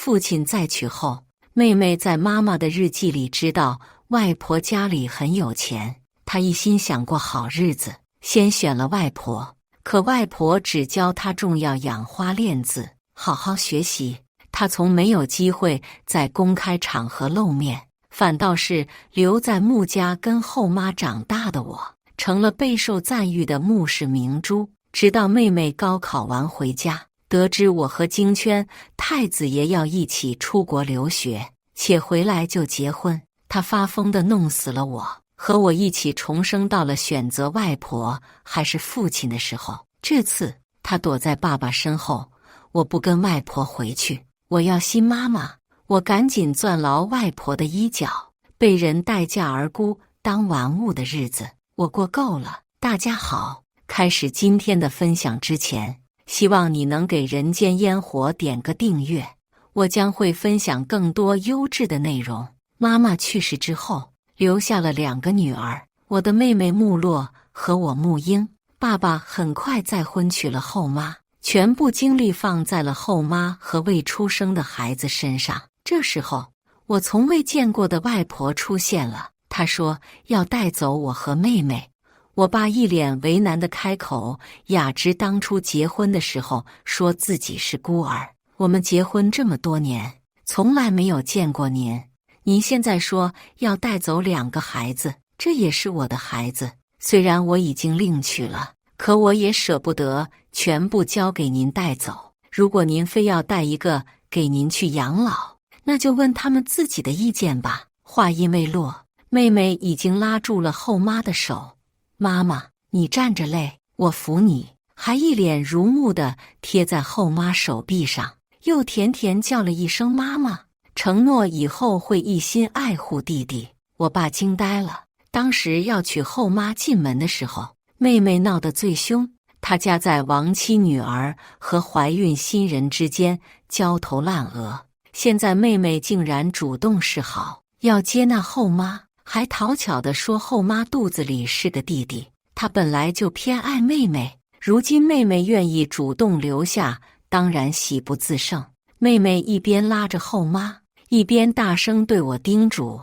父亲再娶后，妹妹在妈妈的日记里知道外婆家里很有钱，她一心想过好日子，先选了外婆。可外婆只教她重要养花练字，好好学习。她从没有机会在公开场合露面，反倒是留在穆家跟后妈长大的我，成了备受赞誉的穆氏明珠。直到妹妹高考完回家，得知我和京圈太子爷要一起出国留学，且回来就结婚，她发疯地弄死了我，和我一起重生到了选择外婆还是父亲的时候。这次她躲在爸爸身后，我不跟外婆回去，我要新妈妈。我赶紧攥牢外婆的衣角，被人待价而沽当玩物的日子我过够了。大家好，开始今天的分享之前，希望你能给人间烟火点个订阅，我将会分享更多优质的内容。妈妈去世之后，留下了2个女儿，我的妹妹穆洛和我穆英。爸爸很快再婚娶了后妈，全部精力放在了后妈和未出生的孩子身上。这时候，我从未见过的外婆出现了，她说要带走我和妹妹。我爸一脸为难地开口，雅芝当初结婚的时候说自己是孤儿，我们结婚这么多年，从来没有见过您。您现在说要带走2个孩子，这也是我的孩子，虽然我已经另娶了，可我也舍不得全部交给您带走。如果您非要带一个给您去养老，那就问他们自己的意见吧。话音未落，妹妹已经拉住了后妈的手。妈妈，你站着累，我扶你，还一脸如沐地贴在后妈手臂上，又甜甜叫了一声妈妈，承诺以后会一心爱护弟弟。我爸惊呆了。当时要娶后妈进门的时候，妹妹闹得最凶，她家在亡妻女儿和怀孕新人之间焦头烂额。现在妹妹竟然主动示好，要接纳后妈，还讨巧地说后妈肚子里是个弟弟。她本来就偏爱妹妹，如今妹妹愿意主动留下，当然喜不自胜。妹妹一边拉着后妈，一边大声对我叮嘱：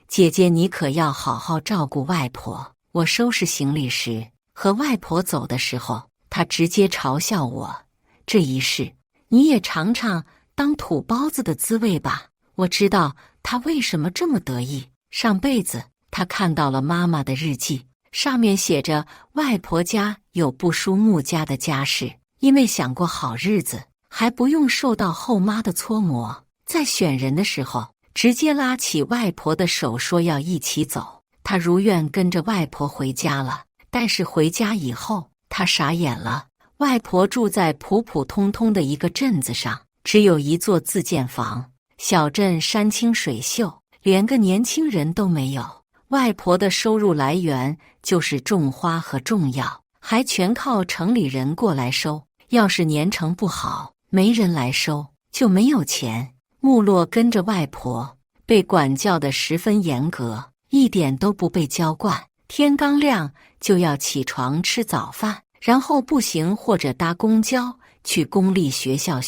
姐姐，你可要好好照顾外婆。我收拾行李时，和外婆走的时候，她直接嘲笑我：这一世，你也尝尝当土包子的滋味吧。我知道她为什么这么得意。上辈子，她看到了妈妈的日记，上面写着外婆家有不输穆家的家世，因为想过好日子，还不用受到后妈的搓磨。在选人的时候，直接拉起外婆的手说要一起走。她如愿跟着外婆回家了，但是回家以后，她傻眼了。外婆住在普普通通的一个镇子上，只有一座自建房，小镇山清水秀，连个年轻人都没有。外婆的收入来源就是种花和种药，还全靠城里人过来收。要是年成不好，没人来收，就没有钱。穆洛跟着外婆，被管教得十分严格，一点都不被娇惯。天刚亮就要起床吃早饭，然后步行或者搭公交去公立学校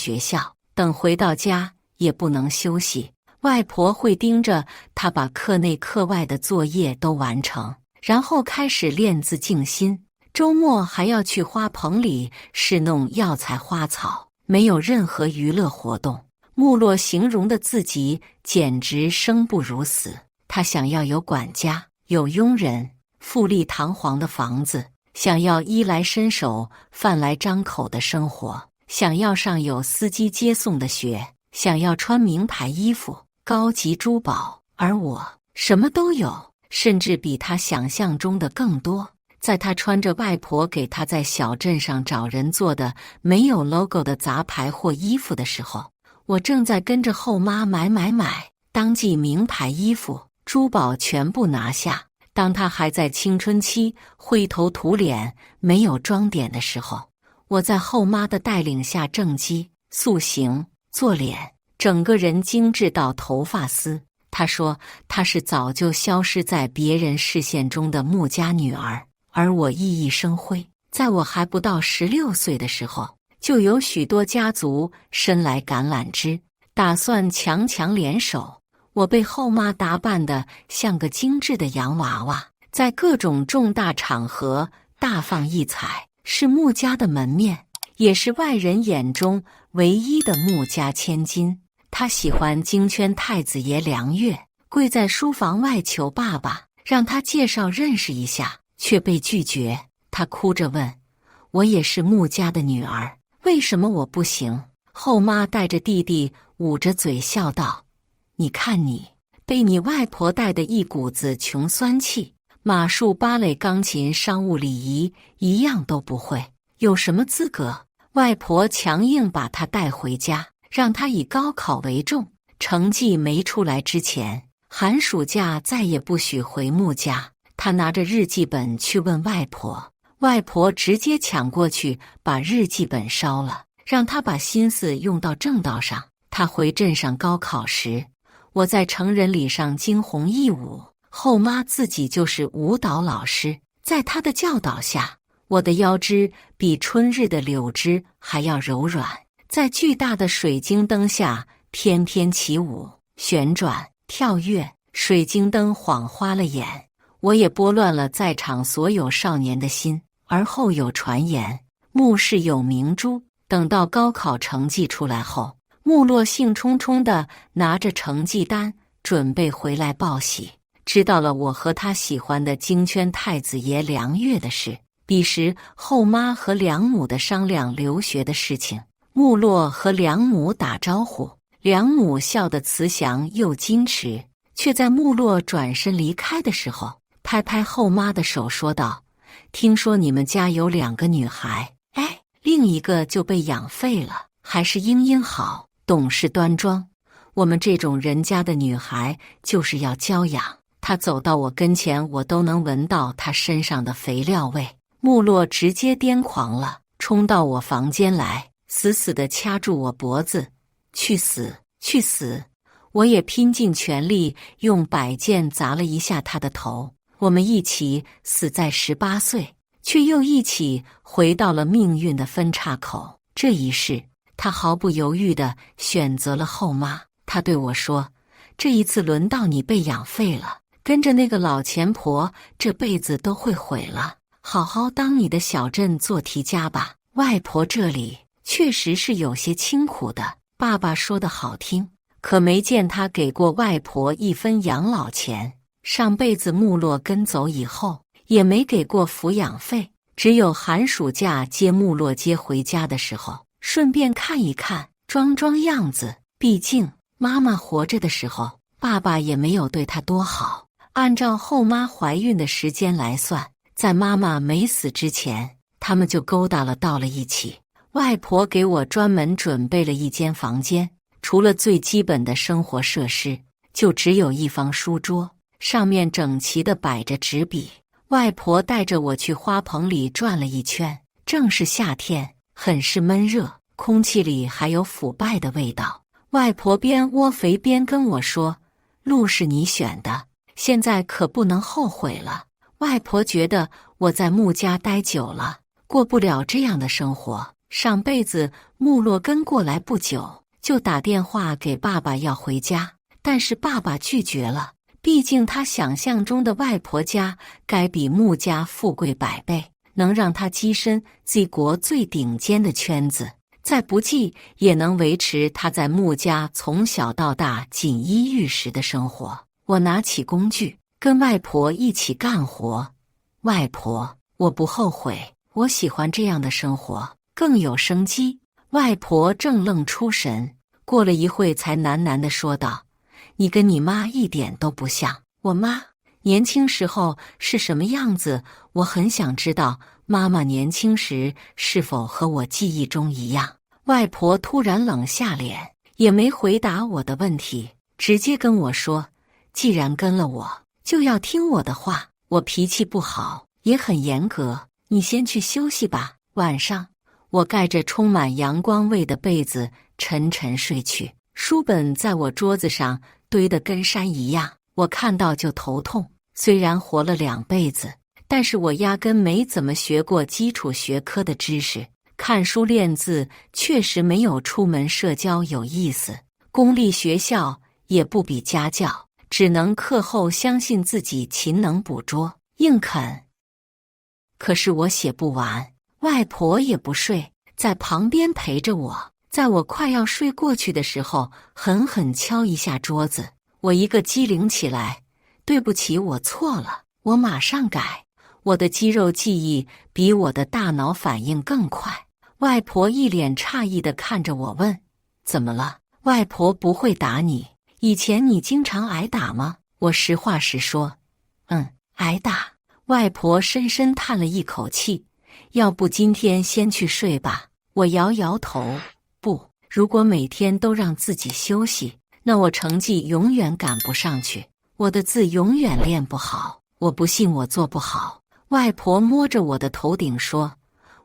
等回到家也不能休息。外婆会盯着他把课内课外的作业都完成，然后开始练字静心。周末还要去花棚里侍弄药材花草，没有任何娱乐活动。穆洛形容的自己简直生不如死。他想要有管家，有佣人，富丽堂皇的房子，想要衣来伸手饭来张口的生活，想要上有司机接送的学，想要穿名牌衣服，高级珠宝。而我什么都有，甚至比他想象中的更多。在他穿着外婆给他在小镇上找人做的没有 logo 的杂牌货衣服的时候，我正在跟着后妈买，当季名牌衣服珠宝全部拿下。当他还在青春期灰头土脸没有装点的时候，我在后妈的带领下正畸塑形做脸，整个人精致到头发丝。她说她是早就消失在别人视线中的穆家女儿，而我熠熠生辉。在我还不到16岁的时候，就有许多家族伸来橄榄枝，打算强强联手。我被后妈打扮得像个精致的洋娃娃，在各种重大场合大放异彩，是穆家的门面，也是外人眼中唯一的穆家千金。她喜欢京圈太子爷梁月，跪在书房外求爸爸让他介绍认识一下，却被拒绝。她哭着问：“我也是穆家的女儿，为什么我不行？”后妈带着弟弟捂着嘴笑道：“你看你，被你外婆带的一股子穷酸气，马术、芭蕾、钢琴、商务礼仪一样都不会，有什么资格？”外婆强硬把她带回家，让她以高考为重，成绩没出来之前，寒暑假再也不许回穆家。她拿着日记本去问外婆，外婆直接抢过去把日记本烧了，让她把心思用到正道上。她回镇上高考时，我在成人礼上惊鸿一舞，后妈自己就是舞蹈老师，在她的教导下，我的腰肢比春日的柳枝还要柔软，在巨大的水晶灯下翩翩起舞，旋转跳跃，水晶灯晃花了眼，我也拨乱了在场所有少年的心。而后有传言，穆氏有明珠，等到高考成绩出来后，穆洛兴冲冲地拿着成绩单准备回来报喜，知道了我和他喜欢的京圈太子爷梁月的事。彼时后妈和梁母的商量留学的事情，穆洛和梁母打招呼，梁母笑得慈祥又矜持，却在穆洛转身离开的时候，拍拍后妈的手说道：“听说你们家有2个女孩，哎，另一个就被养废了，还是英英好，懂事端庄。我们这种人家的女孩就是要娇养。”她走到我跟前，我都能闻到她身上的肥料味。穆洛直接癫狂了，冲到我房间来，死死地掐住我脖子：“去死，去死！”我也拼尽全力用摆件砸了一下他的头。我们一起死在18岁，却又一起回到了命运的分岔口。这一世，他毫不犹豫地选择了后妈。他对我说：“这一次轮到你被养废了，跟着那个老钱婆，这辈子都会毁了。好好当你的小镇做题家吧。”外婆这里确实是有些清苦的，爸爸说的好听，可没见他给过外婆1分养老钱。上辈子穆洛跟走以后，也没给过抚养费，只有寒暑假接穆洛接回家的时候，顺便看一看，装装样子。毕竟妈妈活着的时候，爸爸也没有对她多好。按照后妈怀孕的时间来算，在妈妈没死之前，他们就勾搭了到了一起。外婆给我专门准备了一间房间，除了最基本的生活设施，就只有一方书桌，上面整齐地摆着纸笔。外婆带着我去花棚里转了一圈，正是夏天，很是闷热，空气里还有腐败的味道。外婆边窝肥边跟我说：“路是你选的，现在可不能后悔了。”外婆觉得我在穆家待久了，过不了这样的生活。上辈子穆洛跟过来不久，就打电话给爸爸要回家，但是爸爸拒绝了。毕竟他想象中的外婆家该比穆家富贵100倍，能让他跻身Z国最顶尖的圈子，再不济也能维持他在穆家从小到大锦衣玉食的生活。我拿起工具，跟外婆一起干活。外婆，我不后悔，我喜欢这样的生活，更有生机。外婆正愣出神，过了一会才喃喃地说道：“你跟你妈一点都不像。我妈年轻时候是什么样子？我很想知道妈妈年轻时是否和我记忆中一样。”外婆突然冷下脸，也没回答我的问题，直接跟我说：“既然跟了我，就要听我的话。我脾气不好，也很严格，你先去休息吧。”晚上，我盖着充满阳光味的被子沉沉睡去。书本在我桌子上堆得跟山一样，我看到就头痛。虽然活了2辈子，但是我压根没怎么学过基础学科的知识，看书练字确实没有出门社交有意思。公立学校也不比家教，只能课后相信自己勤能补拙，硬啃。可是我写不完，外婆也不睡，在旁边陪着我。在我快要睡过去的时候，狠狠敲一下桌子，我一个机灵起来，对不起，我错了，我马上改。我的肌肉记忆比我的大脑反应更快。外婆一脸诧异地看着我问：怎么了？外婆不会打你，以前你经常挨打吗？我实话实说，挨打。外婆深深叹了一口气，要不今天先去睡吧。我摇摇头，不，如果每天都让自己休息，那我成绩永远赶不上去，我的字永远练不好。我不信我做不好。外婆摸着我的头顶说，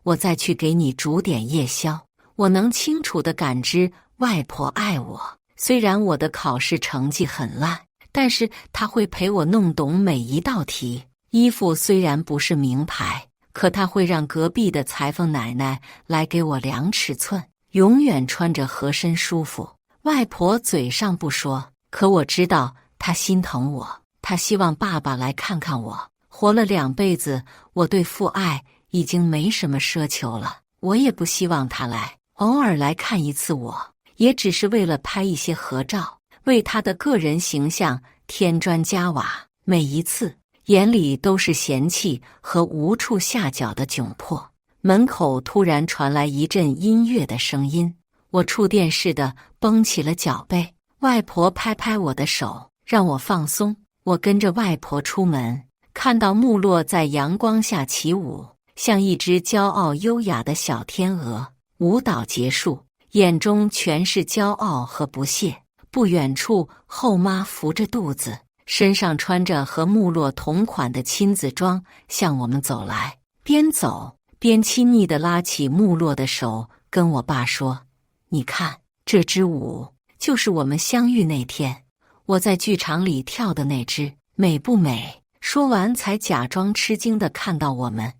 我再去给你煮点夜宵。我能清楚地感知外婆爱我，虽然我的考试成绩很烂，但是她会陪我弄懂每一道题。衣服虽然不是名牌，可她会让隔壁的裁缝奶奶来给我量尺寸，永远穿着合身舒服。外婆嘴上不说，可我知道她心疼我，她希望爸爸来看看我。活了2辈子，我对父爱已经没什么奢求了，我也不希望他来，偶尔来看一次我，也只是为了拍一些合照，为他的个人形象添砖加瓦。每一次眼里都是嫌弃和无处下脚的窘迫。门口突然传来一阵音乐的声音，我触电似的绷起了脚背。外婆拍拍我的手，让我放松。我跟着外婆出门，看到木洛在阳光下起舞，像一只骄傲优雅的小天鹅。舞蹈结束，眼中全是骄傲和不屑。不远处，后妈扶着肚子，身上穿着和木洛同款的亲子装，向我们走来，边走边亲昵地拉起木洛的手，跟我爸说：你看，这支舞就是我们相遇那天我在剧场里跳的那支，美不美？说完才假装吃惊地看到我们。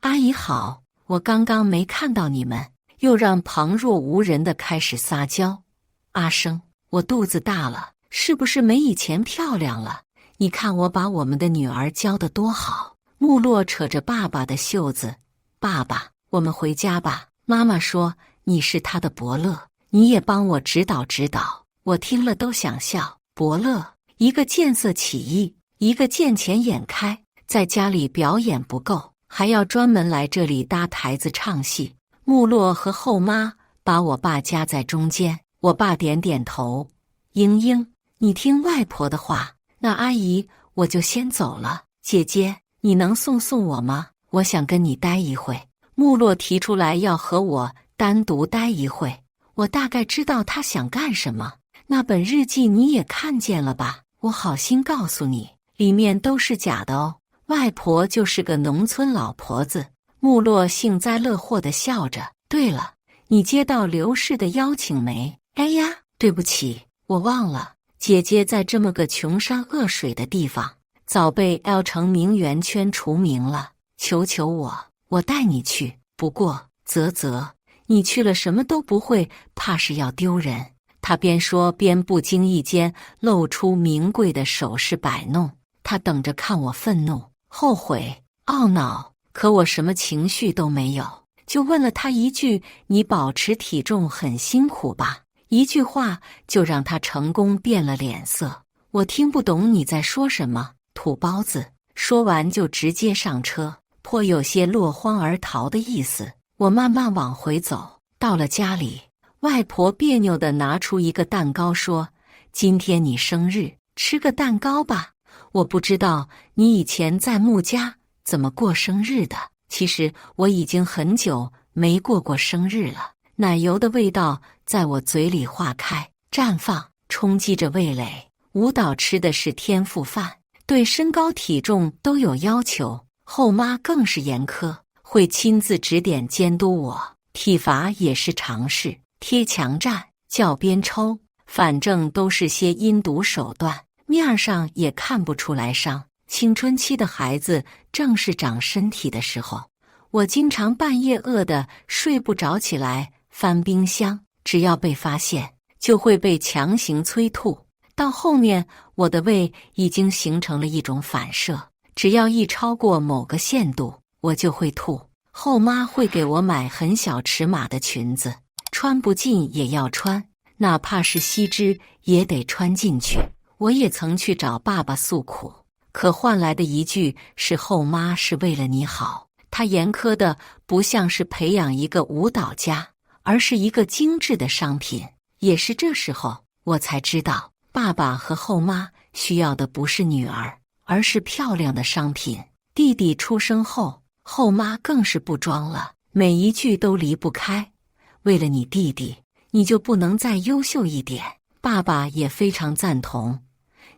阿姨好，我刚刚没看到你们。又让旁若无人地开始撒娇。阿生，我肚子大了，是不是没以前漂亮了？你看我把我们的女儿教得多好。木洛扯着爸爸的袖子，爸爸，我们回家吧。妈妈说你是她的伯乐，你也帮我指导指导。我听了都想笑。伯乐，一个见色起意，一个见钱眼开，在家里表演不够，还要专门来这里搭台子唱戏。木洛和后妈把我爸夹在中间，我爸点点头。英英，你听外婆的话，那阿姨我就先走了。姐姐，你能送我吗？我想跟你待一会。木洛提出来要和我单独待一会，我大概知道他想干什么。那本日记你也看见了吧？我好心告诉你，里面都是假的哦。外婆就是个农村老婆子。木洛幸灾乐祸地笑着。对了，你接到刘氏的邀请没？哎呀，对不起，我忘了。姐姐在这么个穷山恶水的地方，早被 L 城名媛圈除名了。求求我带你去。不过，你去了什么都不会，怕是要丢人。他边说边不经意间露出名贵的首饰摆弄。他等着看我愤怒、后悔、懊恼。可我什么情绪都没有，就问了他一句：你保持体重很辛苦吧？一句话就让他成功变了脸色。我听不懂你在说什么，土包子。说完就直接上车，颇有些落荒而逃的意思。我慢慢往回走，到了家里，外婆别扭地拿出一个蛋糕说：今天你生日，吃个蛋糕吧。我不知道你以前在木家怎么过生日的？其实我已经很久没过生日了。奶油的味道在我嘴里化开、绽放，冲击着味蕾。舞蹈吃的是天赋饭，对身高体重都有要求。后妈更是严苛，会亲自指点监督我。体罚也是常事，贴墙站、教鞭抽，反正都是些阴毒手段，面上也看不出来伤。青春期的孩子正是长身体的时候，我经常半夜饿得睡不着起来翻冰箱，只要被发现就会被强行催吐。到后面，我的胃已经形成了一种反射，只要一超过某个限度，我就会吐。后妈会给我买很小尺码的裙子，穿不进也要穿，哪怕是西织也得穿进去。我也曾去找爸爸诉苦，可换来的一句是后妈是为了你好。她严苛的不像是培养一个舞蹈家，而是一个精致的商品。也是这时候，我才知道爸爸和后妈需要的不是女儿，而是漂亮的商品。弟弟出生后，后妈更是不装了，每一句都离不开，为了你弟弟，你就不能再优秀一点。爸爸也非常赞同，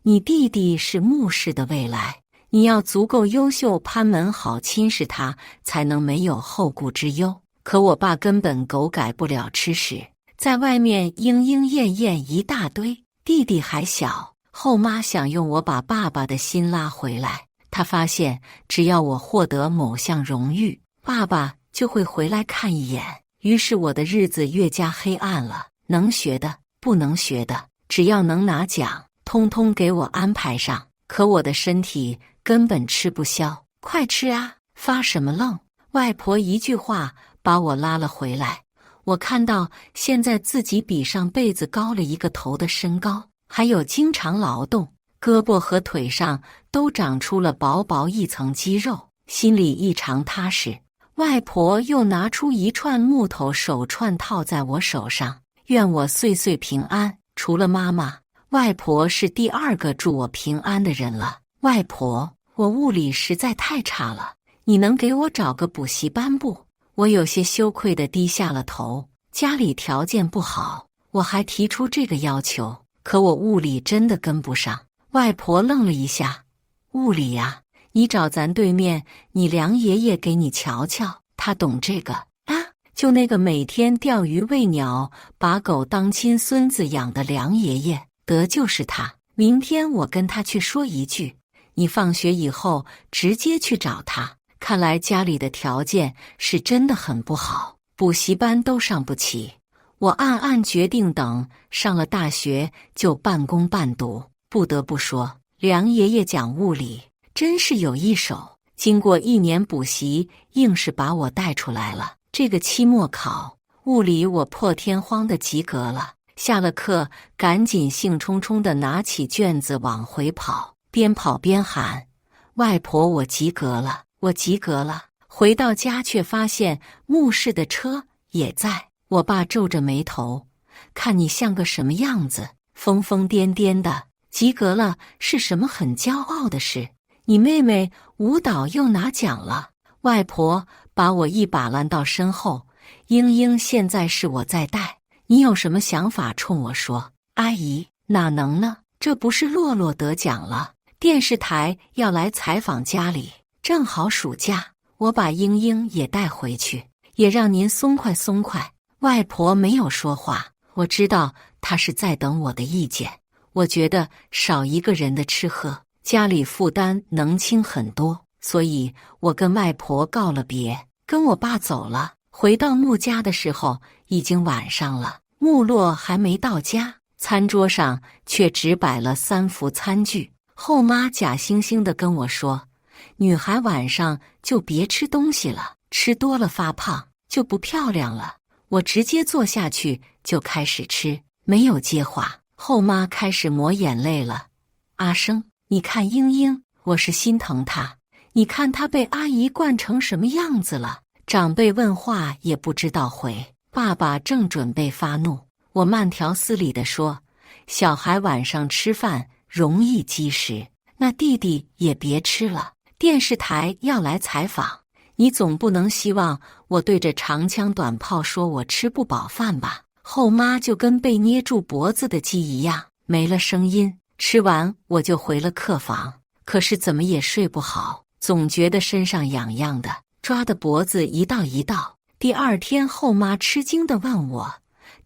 你弟弟是穆氏的未来，你要足够优秀，攀门好亲视他，才能没有后顾之忧。可我爸根本狗改不了吃屎，在外面莺莺燕燕一大堆。弟弟还小，后妈想用我把爸爸的心拉回来。她发现只要我获得某项荣誉，爸爸就会回来看一眼。于是我的日子越加黑暗了，能学的不能学的，只要能拿奖，通通给我安排上。可我的身体根本吃不消，快吃啊，发什么愣？外婆一句话把我拉了回来。我看到现在自己比上辈子高了一个头的身高，还有经常劳动，胳膊和腿上都长出了薄薄一层肌肉，心里异常踏实。外婆又拿出一串木头手串套在我手上，愿我岁岁平安。除了妈妈，外婆是第二个祝我平安的人了。外婆，我物理实在太差了，你能给我找个补习班不？我有些羞愧地低下了头，家里条件不好，我还提出这个要求，可我物理真的跟不上。外婆愣了一下，物理呀，你找咱对面你梁爷爷给你瞧瞧，他懂这个啊。就那个每天钓鱼喂鸟，把狗当亲孙子养的梁爷爷，得就是他。明天我跟他去说一句，你放学以后直接去找他。看来家里的条件是真的很不好，补习班都上不起。我暗暗决定，等上了大学就半工半读。不得不说，梁爷爷讲物理真是有一手。经过1年补习，硬是把我带出来了。这个期末考，物理我破天荒的及格了。下了课，赶紧兴冲冲地拿起卷子往回跑，边跑边喊：“外婆，我及格了！我及格了！”回到家却发现穆氏的车也在。我爸皱着眉头，看你像个什么样子，疯疯癫癫的。及格了是什么很骄傲的事？你妹妹舞蹈又拿奖了。外婆把我一把拦到身后，英英现在是我在带，你有什么想法冲我说。阿姨，哪能呢？这不是洛洛得奖了，电视台要来采访家里，正好暑假，我把英英也带回去，也让您松快松快。外婆没有说话，我知道她是在等我的意见。我觉得少一个人的吃喝，家里负担能轻很多，所以我跟外婆告了别，跟我爸走了。回到穆家的时候已经晚上了，穆洛还没到家，餐桌上却只摆了3副餐具。后妈假惺惺地跟我说，女孩晚上就别吃东西了，吃多了发胖就不漂亮了。我直接坐下去就开始吃，没有接话。后妈开始抹眼泪了。阿生，你看英英，我是心疼她，你看她被阿姨惯成什么样子了。长辈问话也不知道回。爸爸正准备发怒，我慢条斯理地说，小孩晚上吃饭容易积食，那弟弟也别吃了，电视台要来采访，你总不能希望我对着长枪短炮说我吃不饱饭吧。后妈就跟被捏住脖子的鸡一样，没了声音。吃完我就回了客房，可是怎么也睡不好，总觉得身上痒痒的，抓的脖子一道一道。第二天后妈吃惊地问我，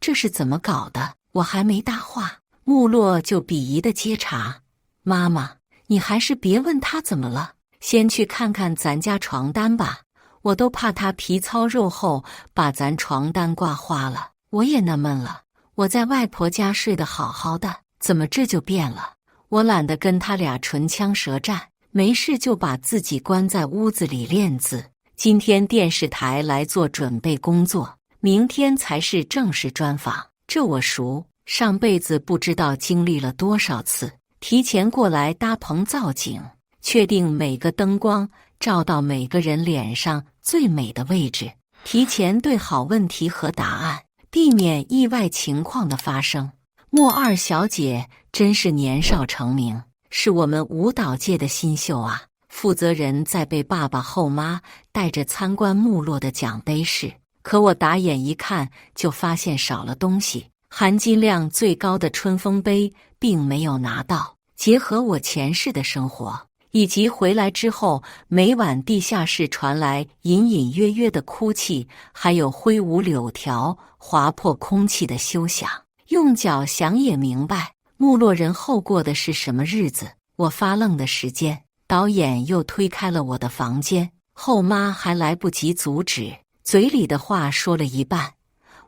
这是怎么搞的？我还没搭话，穆洛就鄙夷地接茬，妈妈，你还是别问他怎么了，先去看看咱家床单吧，我都怕他皮糙肉厚把咱床单挂花了。我也纳闷了，我在外婆家睡得好好的，怎么这就变了？我懒得跟他俩唇枪舌战，没事就把自己关在屋子里练字。今天电视台来做准备工作，明天才是正式专访。这我熟，上辈子不知道经历了多少次。提前过来搭棚造景，确定每个灯光照到每个人脸上最美的位置，提前对好问题和答案，避免意外情况的发生。莫二小姐真是年少成名，是我们舞蹈界的新秀啊！负责人在被爸爸后妈带着参观没落的奖杯室，可我打眼一看就发现少了东西，含金量最高的春风杯并没有拿到。结合我前世的生活，以及回来之后每晚地下室传来隐隐约约的哭泣，还有挥舞柳条划破空气的休想，用脚想也明白没落人后过的是什么日子。我发愣的时间，导演又推开了我的房间，后妈还来不及阻止，嘴里的话说了一半。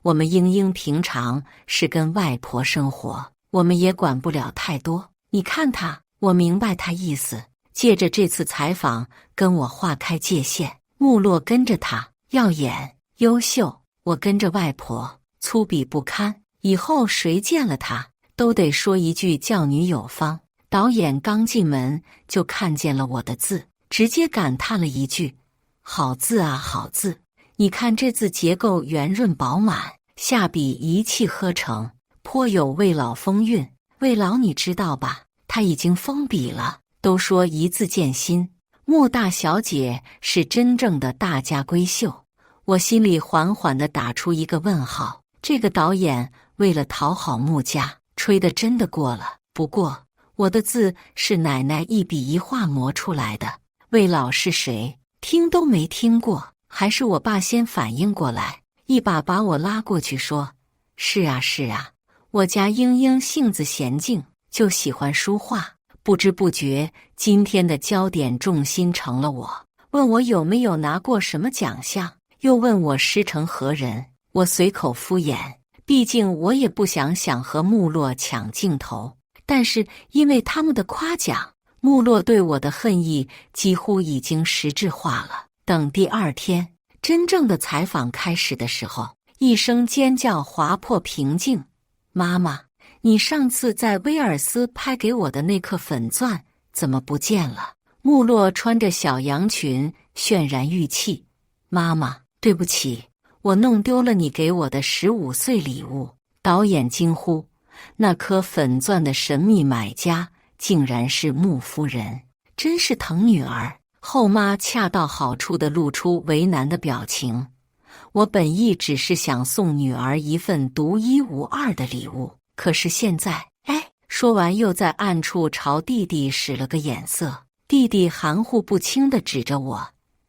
我们英英平常是跟外婆生活，我们也管不了太多。你看他，我明白他意思，借着这次采访跟我划开界限。没落跟着他，耀眼优秀，我跟着外婆，粗鄙不堪。以后谁见了他，都得说一句教女有方。导演刚进门就看见了我的字，直接感叹了一句：好字啊，好字！你看这字结构圆润饱满，下笔一气呵成，颇有魏老风韵。魏老你知道吧？他已经封笔了。都说一字见心，莫大小姐是真正的大家闺秀。我心里缓缓地打出一个问号。这个导演为了讨好穆家，吹得真的过了。不过我的字是奶奶一笔一画磨出来的。魏老是谁？听都没听过。还是我爸先反应过来，一把把我拉过去说：是啊是啊，我家英英性子娴静，就喜欢书画。不知不觉，今天的焦点重心成了我，问我有没有拿过什么奖项，又问我师承何人。我随口敷衍，毕竟我也不想和穆洛抢镜头。但是因为他们的夸奖，穆洛对我的恨意几乎已经实质化了。等第二天真正的采访开始的时候，一声尖叫划破平静：妈妈，你上次在威尔斯拍给我的那颗粉钻怎么不见了？穆洛穿着小洋裙，渲然欲泣。妈妈，对不起，我弄丢了你给我的15岁礼物。导演惊呼，那颗粉钻的神秘买家竟然是穆夫人，真是疼女儿。后妈恰到好处地露出为难的表情。我本意只是想送女儿一份独一无二的礼物，可是现在，说完又在暗处朝弟弟使了个眼色。弟弟含糊不清地指着我：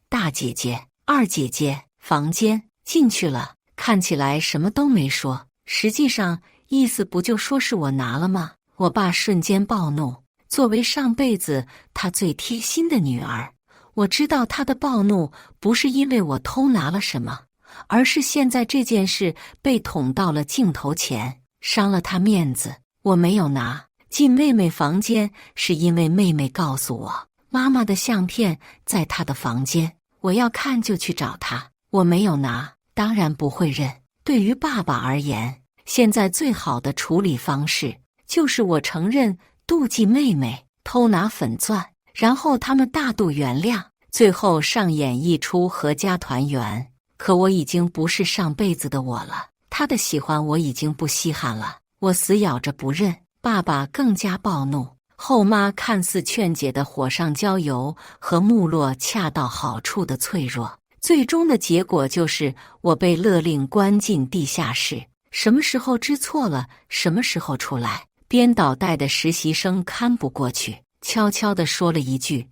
大姐姐、二姐姐，房间进去了。看起来什么都没说，实际上意思不就说是我拿了吗？我爸瞬间暴怒。作为上辈子他最贴心的女儿，我知道他的暴怒不是因为我偷拿了什么，而是现在这件事被捅到了镜头前，伤了他面子。我没有拿进妹妹房间，是因为妹妹告诉我妈妈的相片在她的房间，我要看就去找她。我没有拿，当然不会认。对于爸爸而言，现在最好的处理方式就是我承认妒忌妹妹偷拿粉钻，然后他们大度原谅，最后上演一出阖家团圆。可我已经不是上辈子的我了，他的喜欢我已经不稀罕了。我死咬着不认。爸爸更加暴怒。后妈看似劝解的火上浇油和穆洛恰到好处的脆弱，最终的结果就是我被勒令关进地下室。什么时候知错了，什么时候出来。编导带的实习生看不过去，悄悄地说了一句：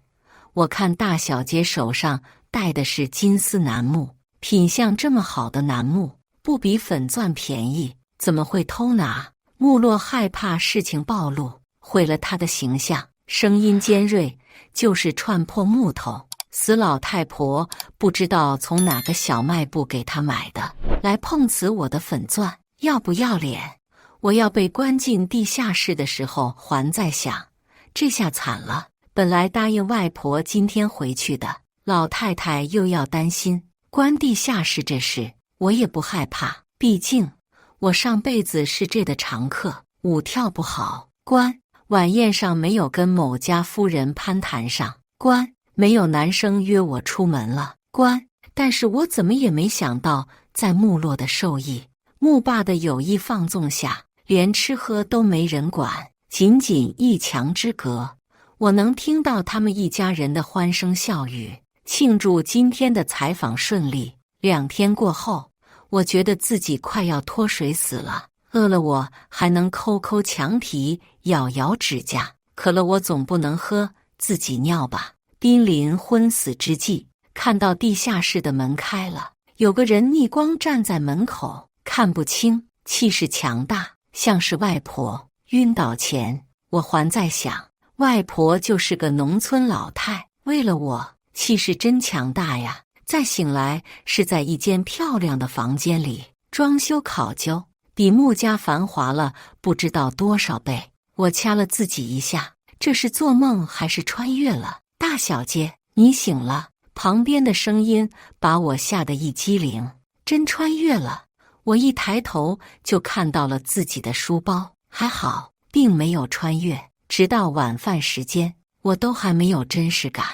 我看大小姐手上戴的是金丝楠木，品相这么好的楠木不比粉钻便宜，怎么会偷拿？穆洛害怕事情暴露，毁了他的形象，声音尖锐，就是串破木头。死老太婆不知道从哪个小卖部给他买的，来碰瓷我的粉钻，要不要脸？我要被关进地下室的时候，还在想，这下惨了。本来答应外婆今天回去的，老太太又要担心关地下室这事，我也不害怕，毕竟我上辈子是这的常客，舞跳不好，关。晚宴上没有跟某家夫人攀谈上，关。没有男生约我出门了，关。但是我怎么也没想到，在穆洛的授意、穆爸的有意放纵下，连吃喝都没人管，仅仅一墙之隔，我能听到他们一家人的欢声笑语，庆祝今天的采访顺利。2天过后，我觉得自己快要脱水死了。饿了我还能抠抠墙皮，咬咬指甲；渴了我总不能喝自己尿吧。濒临昏死之际，看到地下室的门开了，有个人逆光站在门口，看不清，气势强大，像是外婆。晕倒前，我还在想，外婆就是个农村老太，为了我，气势真强大呀。再醒来，是在一间漂亮的房间里，装修考究，比穆家繁华了不知道多少倍。我掐了自己一下，这是做梦还是穿越了？大小姐，你醒了。旁边的声音把我吓得一激灵，真穿越了。我一抬头就看到了自己的书包，还好并没有穿越。直到晚饭时间，我都还没有真实感。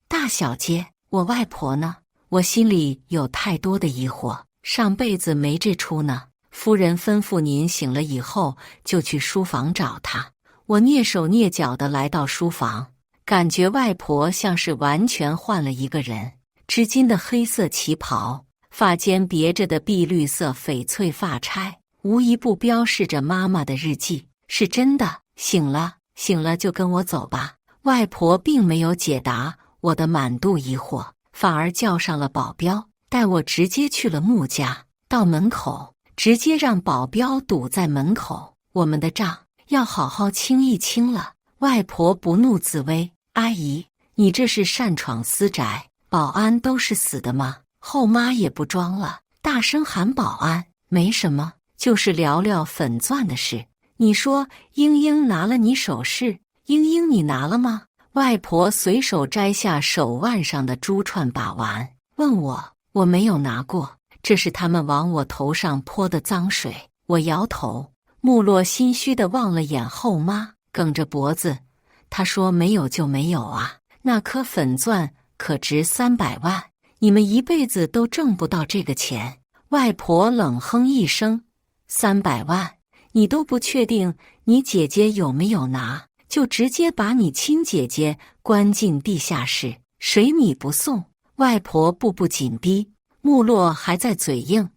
大小姐，我外婆呢？我心里有太多的疑惑，上辈子没这出呢。夫人吩咐您醒了以后就去书房找她。我蹑手蹑脚地来到书房，感觉外婆像是完全换了一个人。织金的黑色旗袍，发间别着的碧绿色翡翠发钗，无一不标示着妈妈的日记。是真的，醒了就跟我走吧。外婆并没有解答我的满肚疑惑，反而叫上了保镖，带我直接去了穆家。到门口，直接让保镖堵在门口，我们的账要好好清一清了。外婆不怒自威：“阿姨，你这是擅闯私宅，保安都是死的吗？”后妈也不装了，大声喊保安：“没什么，就是聊聊粉钻的事。你说英英拿了你首饰，英英你拿了吗？”外婆随手摘下手腕上的珠串把玩，问我没有拿过，这是他们往我头上泼的脏水。我摇头。穆洛心虚地望了眼后妈，梗着脖子，他说没有就没有啊，那颗粉钻可值300万，你们一辈子都挣不到这个钱。外婆冷哼一声：“300万，你都不确定你姐姐有没有拿，就直接把你亲姐姐关进地下室，水米不送。”外婆步步紧逼，穆洛还在嘴硬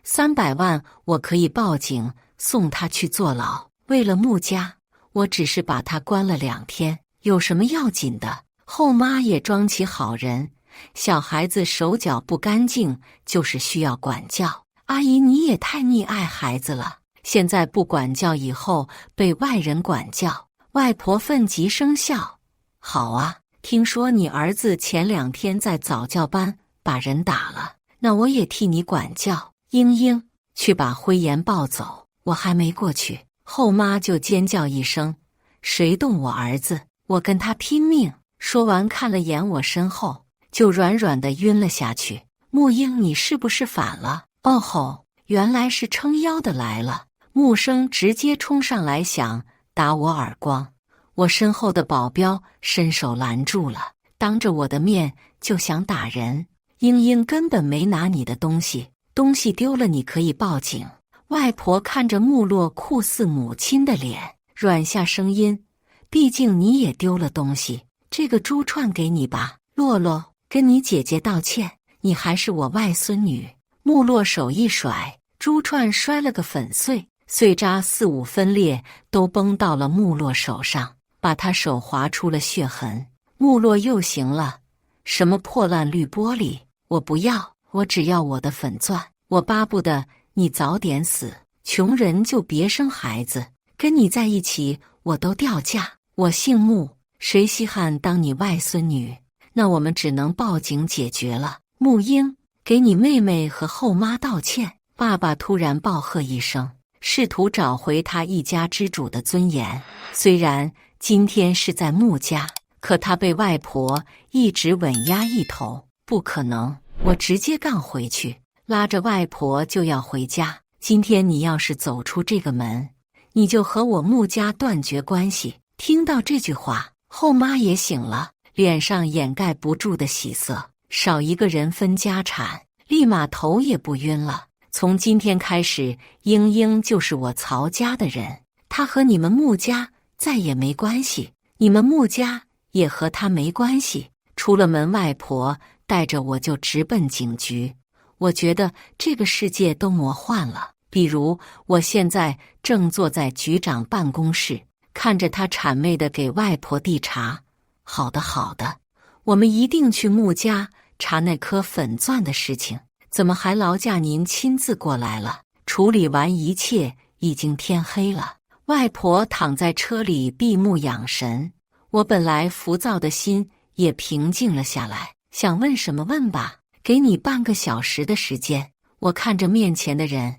：“300万我可以报警送他去坐牢。为了穆家，我只是把他关了2天，有什么要紧的？”后妈也装起好人：“小孩子手脚不干净，就是需要管教。阿姨你也太溺爱孩子了，现在不管教，以后被外人管教。”外婆愤极生笑：“好啊，听说你儿子前2天在早教班把人打了，那我也替你管教。英英，去把灰岩抱走。”我还没过去，后妈就尖叫一声：“谁动我儿子，我跟他拼命！”说完看了眼我身后，就软软的晕了下去。穆英，你是不是反了？哦吼，原来是撑腰的来了。穆生直接冲上来想打我耳光，我身后的保镖伸手拦住了，当着我的面就想打人。英英根本没拿你的东西，东西丢了你可以报警。外婆看着穆洛酷似母亲的脸，软下声音：“毕竟你也丢了东西，这个珠串给你吧。洛洛，跟你姐姐道歉，你还是我外孙女。”穆洛手一甩，珠串摔了个粉碎，碎渣4、5分裂，都崩到了穆洛手上，把他手划出了血痕。穆洛又行了：“什么破烂绿玻璃，我不要，我只要我的粉钻。我巴不得你早点死，穷人就别生孩子，跟你在一起我都掉价。我姓穆，谁稀罕当你外孙女？那我们只能报警解决了。穆英，给你妹妹和后妈道歉。”爸爸突然暴喝一声：“试图找回他一家之主的尊严。虽然今天是在穆家，可他被外婆一直稳压一头。不可能，我直接干回去，拉着外婆就要回家。今天你要是走出这个门，你就和我穆家断绝关系。听到这句话，后妈也醒了，脸上掩盖不住的喜色。少一个人分家产，立马头也不晕了。从今天开始，英英就是我曹家的人，她和你们穆家再也没关系，你们穆家也和她没关系。出了门，外婆带着我就直奔警局。我觉得这个世界都魔幻了。比如我现在正坐在局长办公室，看着他谄媚地给外婆递茶。好的好的，我们一定去穆家查那颗粉钻的事情。怎么还劳驾您亲自过来了？处理完一切，已经天黑了。外婆躺在车里闭目养神，我本来浮躁的心也平静了下来。想问什么问吧，给你半个小时的时间。我看着面前的人，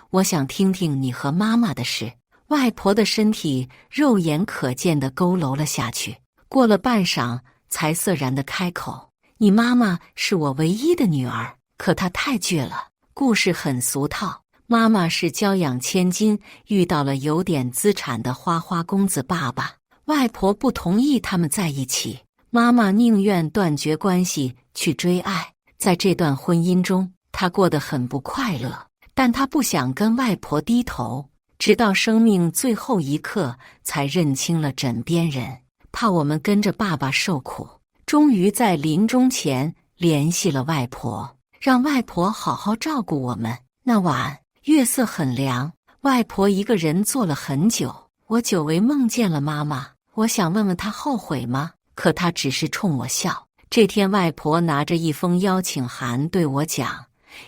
我想听听你和妈妈的事。外婆的身体肉眼可见地佝偻了下去，过了半晌才涩然地开口：你妈妈是我唯一的女儿，可她太倔了。故事很俗套，妈妈是娇养千金，遇到了有点资产的花花公子爸爸，外婆不同意他们在一起，妈妈宁愿断绝关系去追爱。在这段婚姻中，她过得很不快乐，但她不想跟外婆低头，直到生命最后一刻才认清了枕边人，怕我们跟着爸爸受苦。终于在临终前联系了外婆，让外婆好好照顾我们。那晚月色很凉，外婆一个人坐了很久，我久违梦见了妈妈。我想问问她后悔吗？可她只是冲我笑。这天外婆拿着一封邀请函对我讲，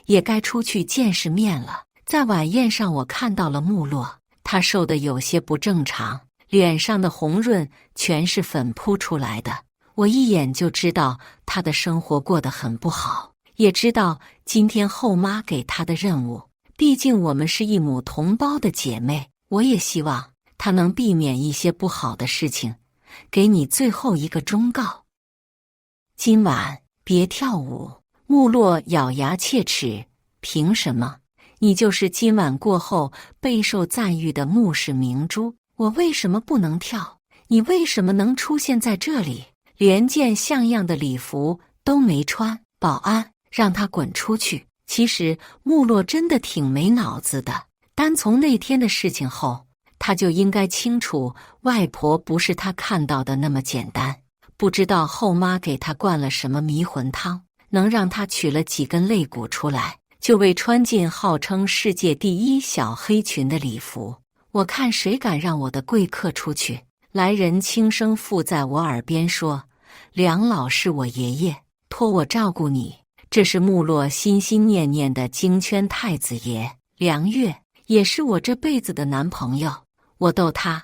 也该出去见世面了。在晚宴上我看到了穆洛，他瘦得有些不正常，脸上的红润全是粉扑出来的。我一眼就知道他的生活过得很不好，也知道今天后妈给他的任务。毕竟我们是一母同胞的姐妹，我也希望他能避免一些不好的事情。给你最后一个忠告，今晚别跳舞。穆洛咬牙切齿，凭什么？你就是今晚过后备受赞誉的穆氏明珠，我为什么不能跳？你为什么能出现在这里？连件像样的礼服都没穿，保安让他滚出去。其实穆洛真的挺没脑子的，单从那天的事情后，他就应该清楚外婆不是他看到的那么简单。不知道后妈给他灌了什么迷魂汤，能让他取了几根肋骨出来，就为穿进号称世界第一小黑裙的礼服。我看谁敢让我的贵客出去。来人轻声附在我耳边说，梁老是我爷爷，托我照顾你。这是穆洛心心念念的京圈太子爷。梁月也是我这辈子的男朋友。我逗他，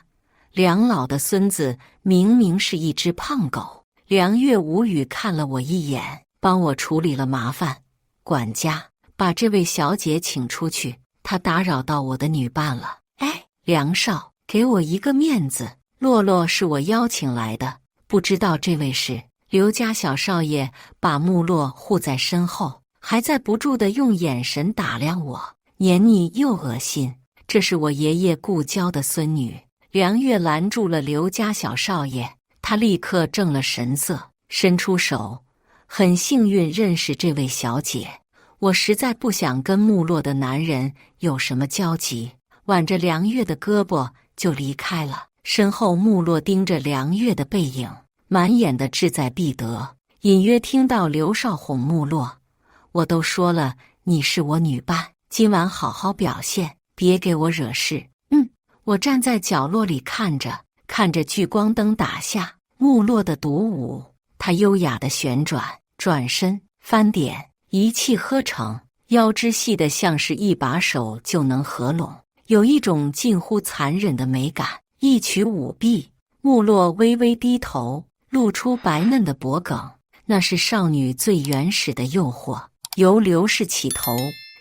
梁老的孙子明明是一只胖狗。梁月无语看了我一眼，帮我处理了麻烦。管家，把这位小姐请出去，她打扰到我的女伴了。哎，梁少，给我一个面子，洛洛是我邀请来的，不知道这位是？刘家小少爷把穆洛护在身后，还在不住地用眼神打量我，黏腻又恶心。这是我爷爷故交的孙女。梁月拦住了刘家小少爷，他立刻正了神色，伸出手，很幸运认识这位小姐。我实在不想跟穆洛的男人有什么交集，挽着梁月的胳膊就离开了。身后穆洛盯着梁月的背影，满眼的志在必得，隐约听到刘少哄穆洛，我都说了你是我女伴，今晚好好表现，别给我惹事。我站在角落里看着聚光灯打下穆洛的独舞，他优雅的旋转、转身、翻点，一气呵成，腰肢细得像是一把手就能合拢，有一种近乎残忍的美感。一曲舞毕，穆洛微微低头，露出白嫩的脖颈，那是少女最原始的诱惑。由刘氏起头，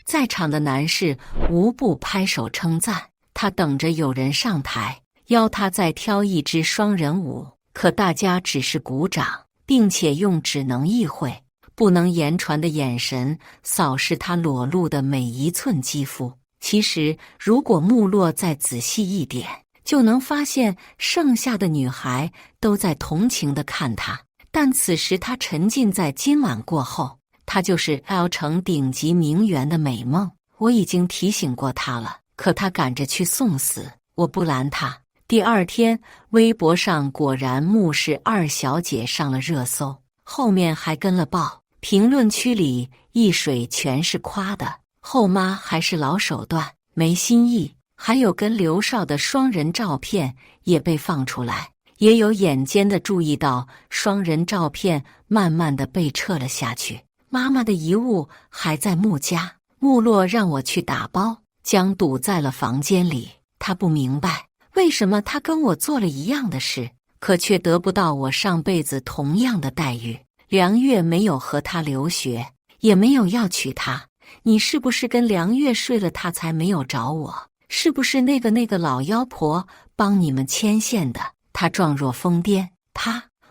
在场的男士无不拍手称赞。他等着有人上台，邀他再挑一支双人舞。可大家只是鼓掌，并且用只能意会不能言传的眼神扫视他裸露的每一寸肌肤。其实，如果穆洛再仔细一点，就能发现剩下的女孩都在同情地看他。但此时他沉浸在今晚过后，他就是L城顶级名媛的美梦。我已经提醒过他了，可他赶着去送死，我不拦他。第二天，微博上果然穆氏二小姐上了热搜，后面还跟了报，评论区里一水全是夸的。后妈还是老手段，没新意。还有跟刘少的双人照片也被放出来，也有眼尖的注意到双人照片慢慢的被撤了下去。妈妈的遗物还在穆家，穆洛让我去打包，将堵在了房间里。他不明白为什么他跟我做了一样的事，可却得不到我上辈子同样的待遇。梁月没有和他留学，也没有要娶她。你是不是跟梁月睡了，他才没有找我？是不是那个老妖婆帮你们牵线的？他状若疯癫，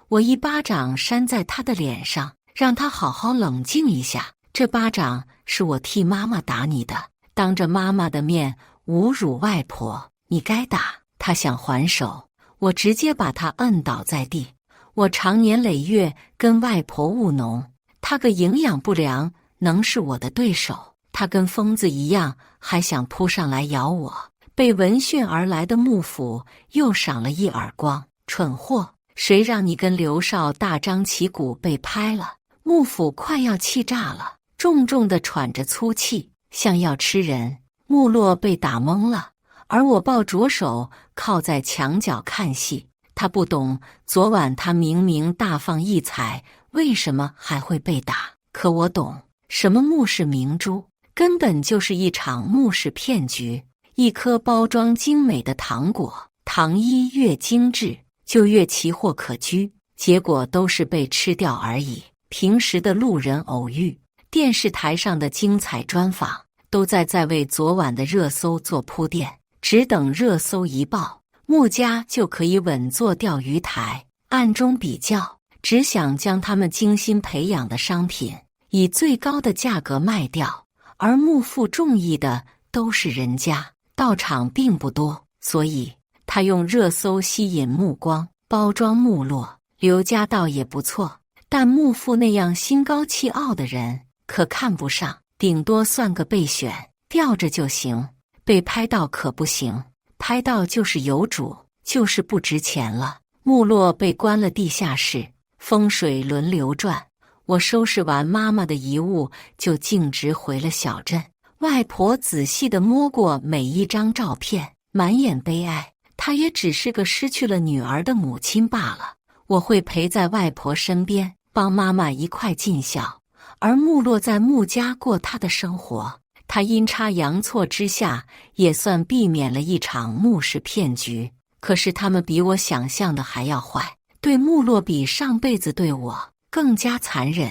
我一巴掌扇在他的脸上，让他好好冷静一下。这巴掌是我替妈妈打你的，当着妈妈的面侮辱外婆，你该打。他想还手，我直接把他摁倒在地。我常年累月跟外婆务农，他个营养不良能是我的对手？他跟疯子一样，还想扑上来咬我。被闻讯而来的幕府又赏了一耳光，蠢货，谁让你跟刘少大张旗鼓被拍了？幕府快要气炸了，重重地喘着粗气，像要吃人。穆洛被打懵了，而我抱着手靠在墙角看戏。他不懂，昨晚他明明大放异彩，为什么还会被打？可我懂，什么穆氏明珠，根本就是一场穆氏骗局。一颗包装精美的糖果，糖衣越精致，就越奇货可居，结果都是被吃掉而已。平时的路人偶遇，电视台上的精彩专访，都在为昨晚的热搜做铺垫，只等热搜一爆，穆家就可以稳坐钓鱼台，暗中比较，只想将他们精心培养的商品以最高的价格卖掉。而穆父中意的都是人家，到场并不多，所以他用热搜吸引目光，包装穆洛。刘家倒也不错，但穆父那样心高气傲的人可看不上，顶多算个备选，吊着就行。被拍到可不行，拍到就是有主，就是不值钱了。穆洛被关了地下室，风水轮流转。我收拾完妈妈的遗物，就径直回了小镇。外婆仔细地摸过每一张照片，满眼悲哀。她也只是个失去了女儿的母亲罢了。我会陪在外婆身边，帮妈妈一块尽孝。而穆洛在穆家过他的生活，他阴差阳错之下，也算避免了一场穆氏骗局。可是他们比我想象的还要坏，对穆洛比上辈子对我更加残忍。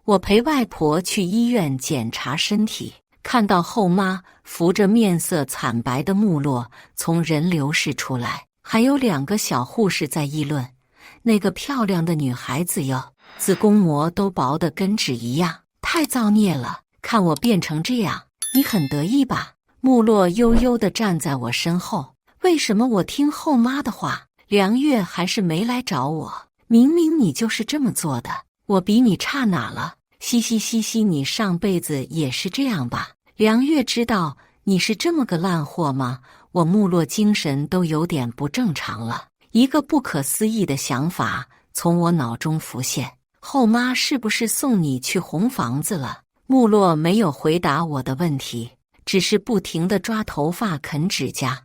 我陪外婆去医院检查身体，看到后妈扶着面色惨白的穆洛从人流室出来，还有2个小护士在议论，那个漂亮的女孩子哟，子宫膜都薄得跟纸一样，太造孽了。看我变成这样，你很得意吧？穆洛悠悠地站在我身后。为什么我听后妈的话，梁月还是没来找我？明明你就是这么做的，我比你差哪了？嘻嘻嘻嘻，你上辈子也是这样吧？梁月知道你是这么个烂货吗？我穆洛精神都有点不正常了，一个不可思议的想法从我脑中浮现：后妈是不是送你去红房子了？穆洛没有回答我的问题，只是不停地抓头发啃指甲。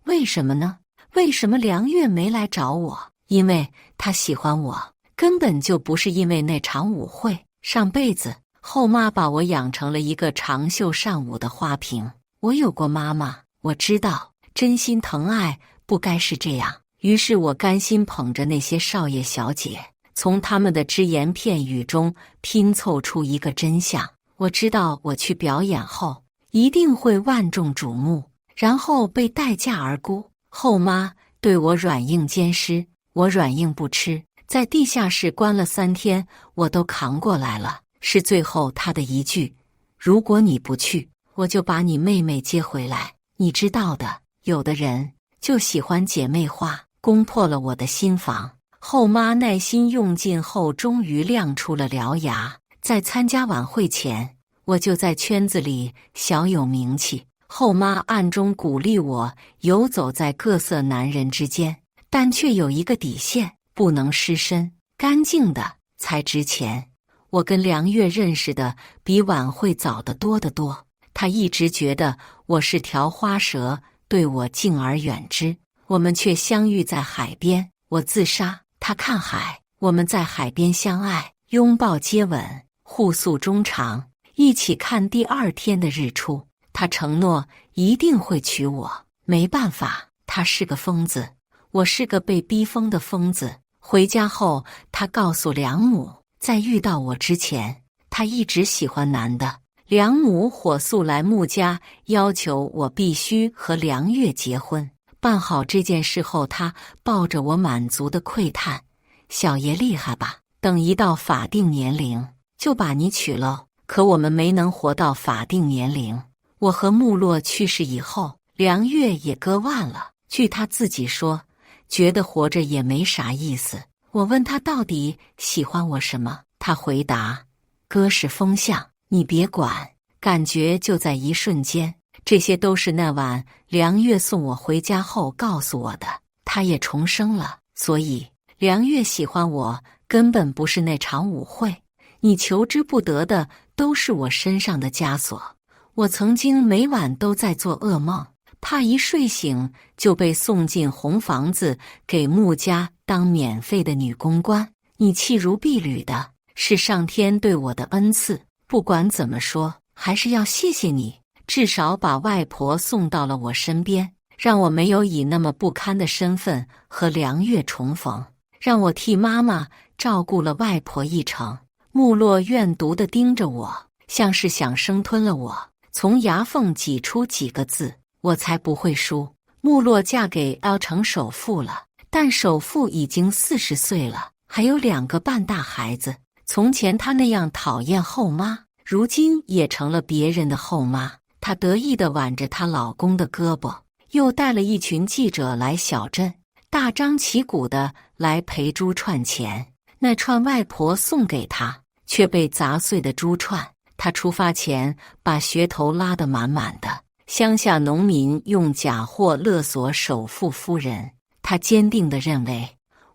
为什么呢？为什么梁月没来找我？因为她喜欢我，根本就不是因为那场舞会。上辈子后妈把我养成了一个长袖善舞的花瓶。我有过妈妈，我知道真心疼爱不该是这样。于是我甘心捧着那些少爷小姐，从他们的只言片语中拼凑出一个真相。我知道我去表演后一定会万众瞩目，然后被待价而沽。后妈对我软硬兼施，我软硬不吃，在地下室关了3天，我都扛过来了。是最后她的一句：“如果你不去，我就把你妹妹接回来。”你知道的，有的人就喜欢姐妹花，攻破了我的心房。后妈耐心用尽后，终于亮出了獠牙。在参加晚会前，我就在圈子里小有名气。后妈暗中鼓励我游走在各色男人之间，但却有一个底线，不能失身，干净的才值钱。我跟梁月认识的比晚会早得多得多，他一直觉得我是条花蛇，对我敬而远之。我们却相遇在海边，我自杀，他看海，我们在海边相爱，拥抱接吻，互诉衷肠，一起看第2天的日出。他承诺一定会娶我，没办法，他是个疯子，我是个被逼疯的疯子。回家后，他告诉梁母，在遇到我之前，他一直喜欢男的。梁母火速来穆家，要求我必须和梁月结婚。办好这件事后，他抱着我满足的喟叹：“小爷厉害吧？等一到法定年龄，就把你娶了。”可我们没能活到法定年龄。我和穆洛去世以后，梁月也割腕了。据他自己说，觉得活着也没啥意思。我问他到底喜欢我什么，他回答：“哥是风向，你别管。”感觉就在一瞬间。这些都是那晚梁月送我回家后告诉我的。他也重生了，所以梁月喜欢我根本不是那场舞会。你求之不得的都是我身上的枷锁。我曾经每晚都在做噩梦，怕一睡醒就被送进红房子，给穆家当免费的女公关。你弃如敝履的，是上天对我的恩赐。不管怎么说，还是要谢谢你，至少把外婆送到了我身边，让我没有以那么不堪的身份和梁月重逢，让我替妈妈照顾了外婆一程。穆洛怨毒地盯着我，像是想生吞了我，从牙缝挤出几个字：“我才不会输。”穆洛嫁给要成首富了，但首富已经40岁了，还有2个半大孩子。从前她那样讨厌后妈，如今也成了别人的后妈。她得意地挽着她老公的胳膊，又带了一群记者来小镇，大张旗鼓地来陪猪串钱。那串外婆送给她，却被砸碎的猪串。她出发前把噱头拉得满满的，乡下农民用假货勒索首富夫人。她坚定地认为，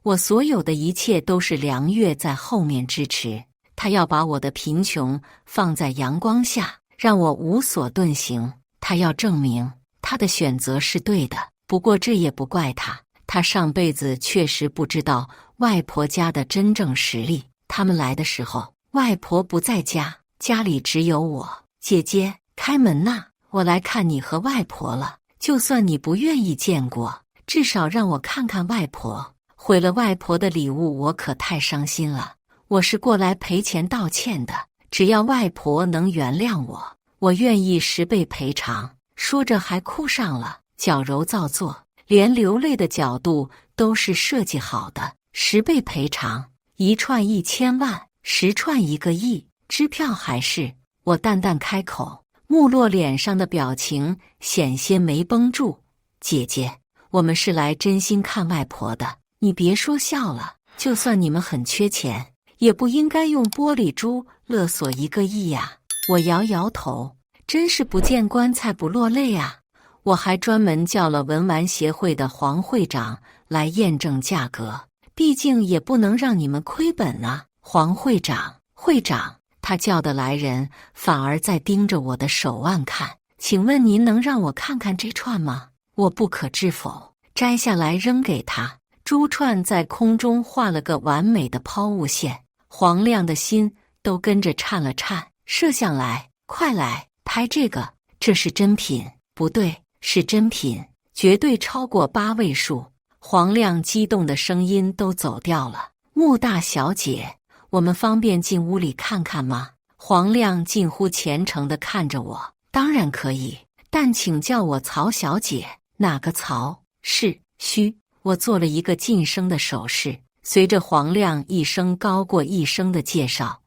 我所有的一切都是梁月在后面支持。她要把我的贫穷放在阳光下，让我无所遁形。她要证明她的选择是对的。不过这也不怪她，她上辈子确实不知道外婆家的真正实力。他们来的时候，外婆不在家，家里只有我。姐姐，开门呐，我来看你和外婆了。就算你不愿意见过，至少让我看看外婆。毁了外婆的礼物，我可太伤心了。我是过来赔钱道歉的，只要外婆能原谅我，我愿意10倍赔偿。说着还哭上了，矫揉造作，连流泪的角度都是设计好的。10倍赔偿，1串1000万，10串1个亿，支票还是……我淡淡开口。穆洛脸上的表情险些没绷住。姐姐，我们是来真心看外婆的，你别说笑了。就算你们很缺钱，也不应该用玻璃珠勒索1个亿呀。我摇摇头，真是不见棺材不落泪啊。我还专门叫了文玩协会的黄会长来验证价格，毕竟也不能让你们亏本啊。黄会长，会长，他叫的来人反而在盯着我的手腕看。请问您能让我看看这串吗？我不可置否，摘下来扔给他。珠串在空中画了个完美的抛物线，黄亮的心都跟着颤了颤。摄像来，快来拍这个，这是真品。不对，是真品，绝对超过8位数。黄亮激动的声音都走掉了。穆大小姐，我们方便进屋里看看吗？黄亮近乎虔诚地看着我。当然可以，但请叫我曹小姐。哪个曹？是虚。我做了一个噤声的手势，随着黄亮一声高过一声的介绍，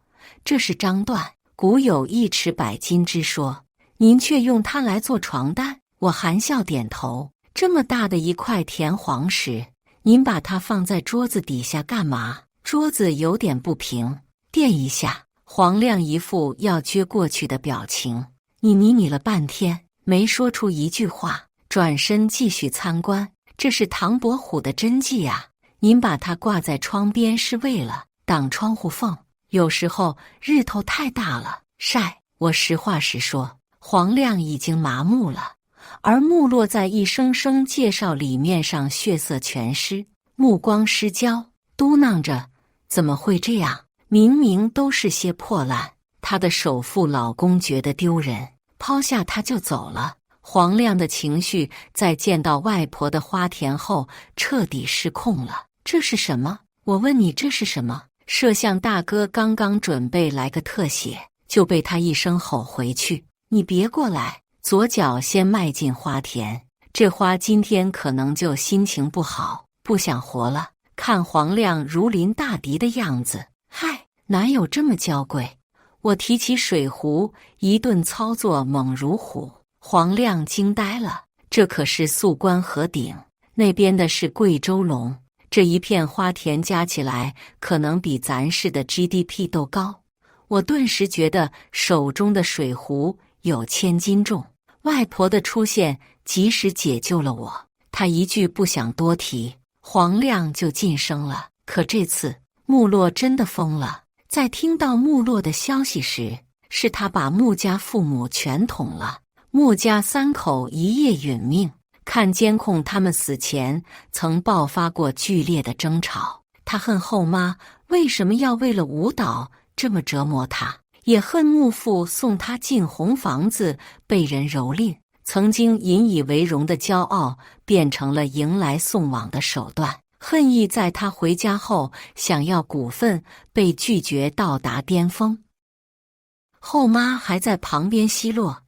这是章断，古有一尺百金之说，您却用它来做床单。我含笑点头。这么大的一块田黄石，您把它放在桌子底下干嘛？桌子有点不平，垫一下。黄亮一副要撅过去的表情，你了半天，没说出一句话，转身继续参观。这是唐伯虎的真迹啊，您把它挂在窗边是为了挡窗户缝，有时候日头太大了晒。我实话实说，黄亮已经麻木了，而木落在一声声介绍里面上血色全失，目光失焦，嘟囔着怎么会这样，明明都是些破烂。她的首富老公觉得丢人，抛下她就走了。黄亮的情绪在见到外婆的花田后彻底失控了。这是什么？我问你这是什么？摄像大哥刚刚准备来个特写，就被他一声吼回去，你别过来。左脚先迈进花田，这花今天可能就心情不好，不想活了。看黄亮如临大敌的样子，嗨，哪有这么娇贵？我提起水壶，一顿操作猛如虎。黄亮惊呆了，这可是宿关河顶，那边的是贵州龙，这一片花田加起来可能比咱市的 GDP 都高。我顿时觉得手中的水壶有1000斤重。外婆的出现及时解救了我，她一句不想多提，黄亮就晋升了。可这次穆洛真的疯了，在听到穆洛的消息时，是他把穆家父母全捅了。穆家3口一夜殒命，看监控他们死前曾爆发过剧烈的争吵。他恨后妈为什么要为了舞蹈这么折磨他，也恨穆父送他进红房子被人蹂躏，曾经引以为荣的骄傲变成了迎来送往的手段。恨意在他回家后想要股份被拒绝到达巅峰。后妈还在旁边奚落，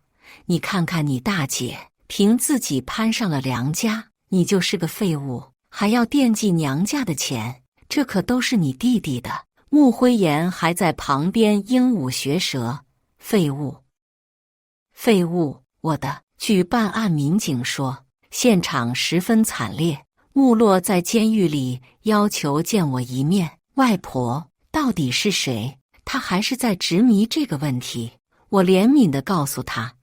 你看看你大姐，凭自己攀上了良家，你就是个废物，还要惦记娘家的钱，这可都是你弟弟的。穆辉炎还在旁边鹦鹉学舌，废物，废物！我的。据办案民警说，现场十分惨烈，穆洛在监狱里要求见我一面。外婆到底是谁？他还是在执迷这个问题。我怜悯地告诉他，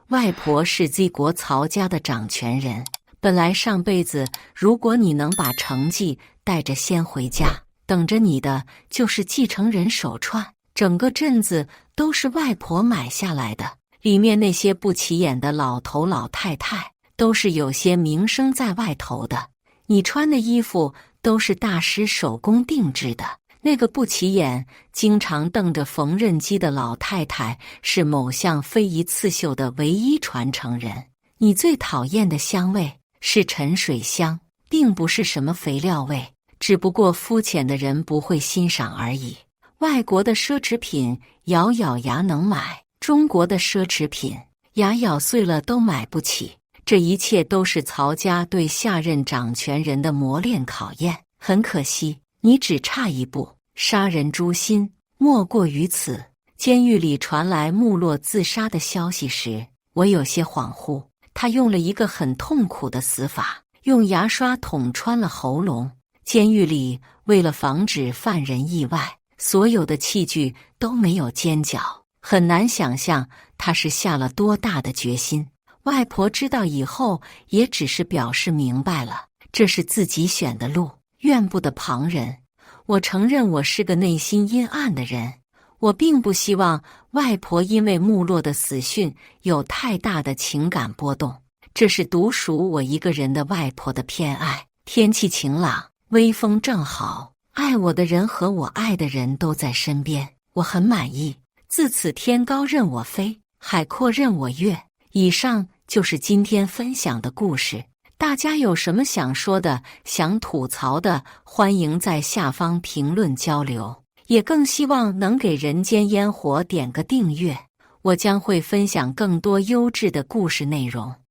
外婆是 Z 国曹家的掌权人，本来上辈子如果你能把成绩带着先回家，等着你的就是继承人手串，整个镇子都是外婆买下来的，里面那些不起眼的老头老太太都是有些名声在外头的，你穿的衣服都是大师手工定制的，那个不起眼经常瞪着缝纫机的老太太是某项非遗刺绣的唯一传承人。你最讨厌的香味是沉水香，并不是什么肥料味，只不过肤浅的人不会欣赏而已。外国的奢侈品咬咬牙能买，中国的奢侈品牙咬碎了都买不起。这一切都是曹家对下任掌权人的磨练考验。很可惜，你只差一步，杀人诛心，莫过于此。监狱里传来穆洛自杀的消息时，我有些恍惚。他用了一个很痛苦的死法，用牙刷捅穿了喉咙。监狱里为了防止犯人意外，所有的器具都没有尖角，很难想象他是下了多大的决心。外婆知道以后，也只是表示明白了，这是自己选的路，怨不得旁人。我承认我是个内心阴暗的人，我并不希望外婆因为穆洛的死讯有太大的情感波动，这是独属我一个人的外婆的偏爱。天气晴朗，微风正好，爱我的人和我爱的人都在身边，我很满意。自此天高任我飞，海阔任我跃。以上就是今天分享的故事，大家有什么想说的、想吐槽的，欢迎在下方评论交流，也更希望能给人间烟火点个订阅。我将会分享更多优质的故事内容。